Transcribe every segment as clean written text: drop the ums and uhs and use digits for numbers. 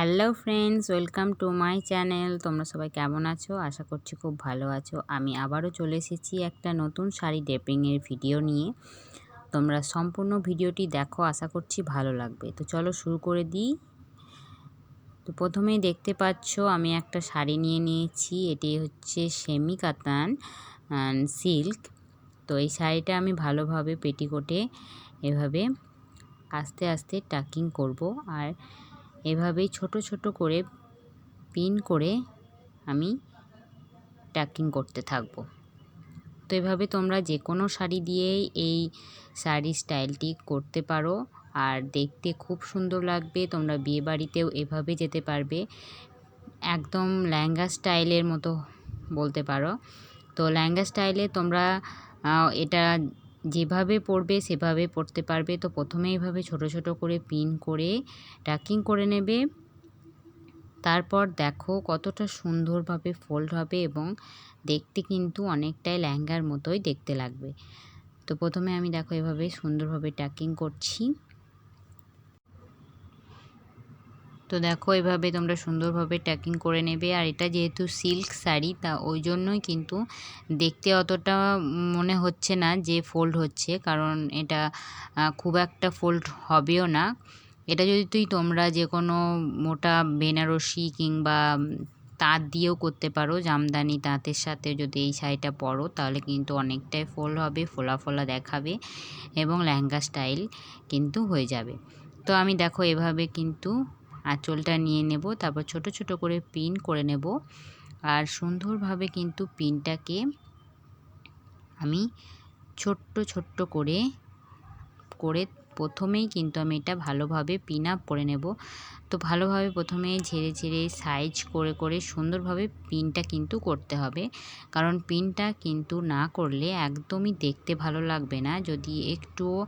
Hello friends, welcome to my channel. তোমরা সবাই কেমন আছো? আশা করছি খুব ভালো আছো। আমি আবারও চলে এসেছি একটা নতুন শাড়ি ড্রেপিংয়ের ভিডিও নিয়ে। তোমরা সম্পূর্ণ ভিডিওটি দেখো, আশা করছি ভালো লাগবে। তো চলো শুরু করে দিই। তো প্রথমেই দেখতে পাচ্ছ আমি একটা শাড়ি নিয়ে নিয়েছি। এটি হচ্ছে সেমি কাতান সিল্ক। তো এই শাড়িটা আমি ভালোভাবে পেটিকোটে এভাবে আস্তে আস্তে টাকিং করব, আর এভাবেই ছোট ছোট করে পিন করে আমি টাকিং করতে থাকব। তো এভাবে তোমরা যে কোনো শাড়ি দিয়েই এই শাড়ি স্টাইলটি করতে পারো, আর দেখতে খুব সুন্দর লাগবে। তোমরা বিয়ে বাড়িতেও এভাবে যেতে পারবে, একদম লেহেঙ্গা স্টাইলের মতো বলতে পারো। তো লেহেঙ্গা স্টাইলে তোমরা এটা যেভাবে পরবে সেভাবে পরতে পারবে। তো প্রথমে এইভাবে ছোট ছোট করে পিন করে টাকিং করে নেবে। তারপর দেখো কতটা সুন্দরভাবে ফোল্ড হবে এবং দেখতে কিন্তু অনেকটাই লেহেঙ্গার মতোই দেখতে লাগবে। তো প্রথমে আমি দেখো এভাবে সুন্দরভাবে টাকিং করছি। তো দেখো এভাবে তোমরা সুন্দরভাবে টাকিং করে নেবে। আর এটা যেহেতু সিল্ক শাড়ি, তা ওই জন্যই কিন্তু দেখতে অতটা মনে হচ্ছে না যে ফোল্ড হচ্ছে, কারণ এটা খুব একটা ফোল্ড হবেও না। এটা যদি তোমরা যে কোনো মোটা বেনারসি কিংবা তাঁত দিয়েও করতে পারো, জামদানি তাঁতের সাথে যদি এই শাড়িটা পরো তাহলে কিন্তু অনেকটাই ফোল্ড হবে, ফোলা ফোলা দেখাবে এবং লেহেঙ্গা স্টাইল কিন্তু হয়ে যাবে। তো আমি দেখো এভাবে কিন্তু আঁচলটা নিয়ে নেব, তারপর ছোট ছোট করে পিন করে নেব। আর সুন্দরভাবে কিন্তু পিনটাকে আমি ছোট্ট ছোট্ট করে প্রথমেই কিন্তু আমি এটা ভালোভাবে পিন আপ করে নেব। তো ভালোভাবে প্রথমে ঝেড়ে ঝেড়ে সাইজ করে করে সুন্দরভাবে পিনটা কিন্তু করতে হবে, কারণ পিনটা কিন্তু না করলে একদমই দেখতে ভালো লাগবে না যদি একটুও।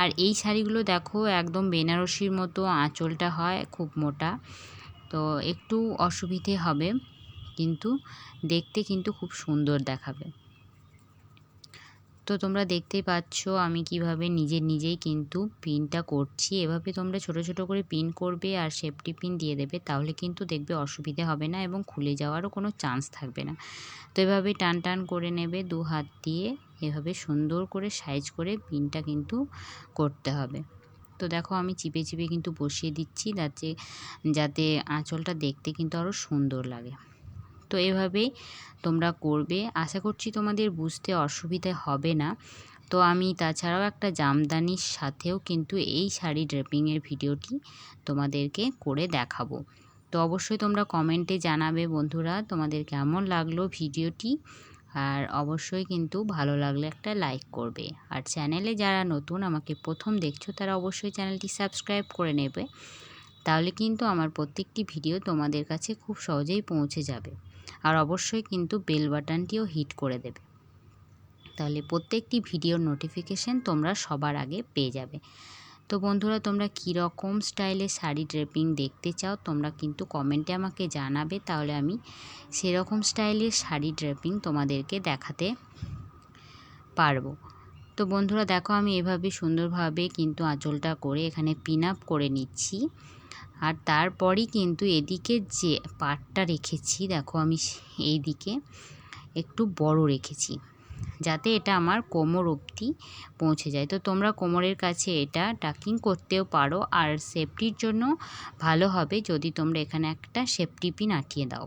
আর এই শাড়িগুলো দেখো একদম বেনারসির মতো আঁচলটা হয়, খুব মোটা, তো একটু অসুবিধে হবে, কিন্তু দেখতে কিন্তু খুব সুন্দর দেখাবে। তো তোমরা দেখতেই পাচ্ছ আমি কিভাবে নিজেই কিন্তু পিনটা করছি। এভাবে তোমরা ছোট ছোট করে পিন করবে আর সেফটি পিন দিয়ে দেবে, তাহলে কিন্তু দেখবে অসুবিধে হবে না এবং খুলে যাওয়ারও কোনো চান্স থাকবে না। তো এভাবে টান টান করে নেবে দু হাত দিয়ে, এভাবে সুন্দর করে সাইজ করে পিনটা কিন্তু করতে হবে। তো দেখো আমি চিপে চিপে কিন্তু বসিয়ে দিচ্ছি, যাতে আঁচলটা দেখতে কিন্তু আরও সুন্দর লাগে। তো এভাবেই তোমরা করবে, আশা করছি তোমাদের বুঝতে অসুবিধা হবে না। তো আমি তাছাড়াও একটা জামদানির সাথেও কিন্তু এই শাড়ি ড্রেপিংয়ের ভিডিওটি তোমাদেরকে করে দেখাবো। তো অবশ্যই তোমরা কমেন্টে জানাবে বন্ধুরা তোমাদের কেমন লাগলো ভিডিওটি, আর অবশ্যই কিন্তু ভালো লাগলে একটা লাইক করবে। আর চ্যানেলে যারা নতুন আমাকে প্রথম দেখছো তারা অবশ্যই চ্যানেলটি সাবস্ক্রাইব করে নেবে, তাহলে কিন্তু আমার প্রত্যেকটি ভিডিও তোমাদের কাছে খুব সহজেই পৌঁছে যাবে। আর অবশ্যই কিন্তু বেল বাটনটিও হিট করে দেবে, তাহলে প্রত্যেকটি ভিডিওর নোটিফিকেশান তোমরা সবার আগে পেয়ে যাবে। তো বন্ধুরা তোমরা কীরকম স্টাইলে শাড়ি ড্রেপিং দেখতে চাও তোমরা কিন্তু কমেন্টে আমাকে জানাবে, তাহলে আমি সেরকম স্টাইলের শাড়ি ড্রেপিং তোমাদেরকে দেখাতে পারবো। তো বন্ধুরা দেখো আমি এভাবে সুন্দরভাবে কিন্তু আঁচলটা করে এখানে পিন আপ করে নিচ্ছি। আর তারপরই কিন্তু এদিকে যে পাটটা রেখেছি দেখো আমি এই দিকে একটু বড় রেখেছি, যাতে এটা আমার কোমর অবধি পৌঁছে যায়। তো তোমরা কোমরের কাছে এটা টাকিং করতেও পারো, আর সেফটির জন্য ভালো হবে যদি তোমরা এখানে একটা সেফটি পিন আঁটিয়ে দাও।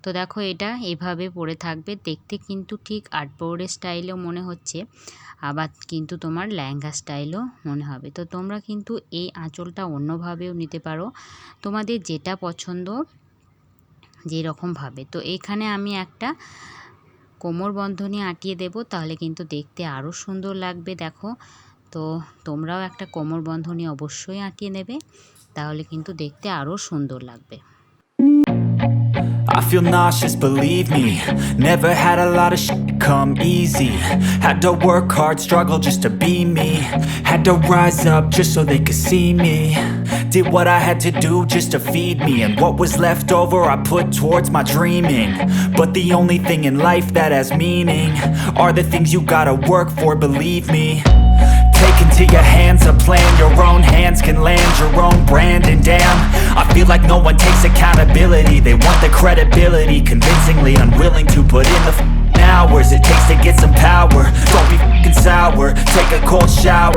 তো দেখো এটা এভাবে পরে থাকবে, দেখতে কিন্তু ঠিক আর্টবোর্ডের স্টাইলেও মনে হচ্ছে, আবার কিন্তু তোমার লেহেঙ্গা স্টাইলও মনে হবে। তো তোমরা কিন্তু এই আঁচলটা অন্যভাবেও নিতে পারো, তোমাদের যেটা পছন্দ যেরকমভাবে। তো এখানে আমি একটা কোমর বন্ধনী আঁটিয়ে দেব, তাহলে কিন্তু দেখতে আরও সুন্দর লাগবে। দেখো তো তোমরাও একটা কোমর বন্ধনী অবশ্যই আঁটিয়ে নেবে, তাহলে কিন্তু দেখতে আরও সুন্দর লাগবে। I feel nauseous, believe me. Never had a lot of shit come easy. Had to work hard, struggle just to be me. Had to rise up just so they could see me. Did what I had to do just to feed me, and what was left over I put towards my dreaming. But the only thing in life that has meaning are the things you gotta work for, believe me. Taking into your hands a plan. Your own hands can land your own brand. And damn, I feel like no one takes accountability. They want the credibility, convincingly unwilling to put in the hours it takes to get some power. Don't be sour, take a cold shower.